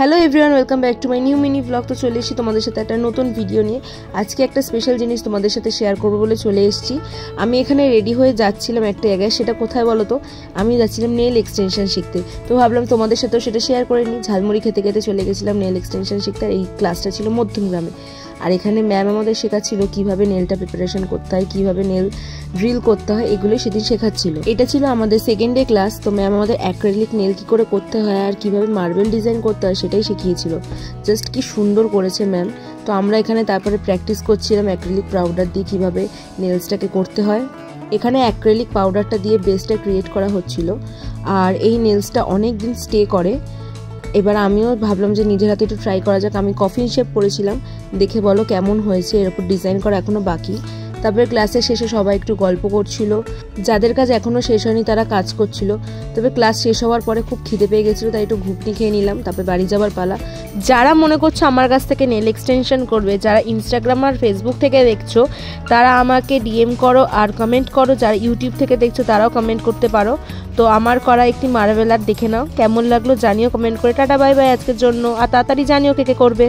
Hello everyone, welcome back to my new mini blog. তো চলে এসেছি তোমাদের সাথে একটা নতুন ভিডিও নিয়ে। আজকে একটা স্পেশাল জিনিস তোমাদের সাথে শেয়ার করবো বলে চলে এসেছি। আমি এখানে রেডি হয়ে যাচ্ছিলাম একটা জায়গায়, সেটা কোথায় বলো তো? আমি যাচ্ছিলাম নেল এক্সটেনশন শিখতে। তো ভাবলাম তোমাদের সাথেও সেটা শেয়ার করে নিই। ঝালমুড়ি খেতে খেতে চলে গেছিলাম নেল এক্সটেনশন শিখতে। এই ক্লাসটা ছিল মধ্যমগ্রামে। আর এখানে ম্যাম আমাদের শেখাচ্ছিল কিভাবে নেলটা প্রিপারেশন করতে হয়, কিভাবে নেল ড্রিল করতে হয়, এগুলো সেদিন শেখাচ্ছিল। এটা ছিল আমাদের সেকেন্ড ডে ক্লাস। তো ম্যাম আমাদের অ্যাক্রিলিক নেল কি করে করতে হয় আর কিভাবে মার্বেল ডিজাইন করতে হয় সেটাই শিখিয়েছিল। জাস্ট কি সুন্দর করেছে ম্যাম। তো আমরা এখানে তারপরে প্র্যাকটিস করছিলাম অ্যাক্রিলিক পাউডার দিয়ে কিভাবে নেলসটাকে করতে হয়। এখানে অ্যাক্রিলিক পাউডারটা দিয়ে বেসটা ক্রিয়েট করা হচ্ছিল। আর এই নেলসটা অনেক দিন স্টে করে। এবার আমিও ভাবলাম যে নিজের হাতে একটু ট্রাই করা যাক। আমি কফিন শেপ করেছিলাম, দেখে বলো কেমন হয়েছে। এর উপর ডিজাইন করা এখনও বাকি। তারপরে ক্লাসের শেষে সবাই একটু গল্প করছিল, যাদের কাজ এখনও শেষ হয়নি তারা কাজ করছিল। তবে ক্লাস শেষ হওয়ার পরে খুব খিদে পেয়ে গেছিলো, তাই একটু ঘুগনি খেয়ে নিলাম। তারপরে বাড়ি যাওয়ার পালা। যারা মনে করছো আমার কাছ থেকে নেল এক্সটেনশন করবে, যারা ইনস্টাগ্রাম আর ফেসবুক থেকে দেখছো তারা আমাকে ডিএম করো আর কমেন্ট করো। যারা ইউটিউব থেকে দেখছো তারাও কমেন্ট করতে পারো। তো আমার করা একটি মার্বেল আর্ট দেখে নাও, কেমন লাগলো জানিও কমেন্ট করে। টাটা বাই বাই আজকের জন্য। আর তাড়াতাড়ি জানিও কে কে করবে।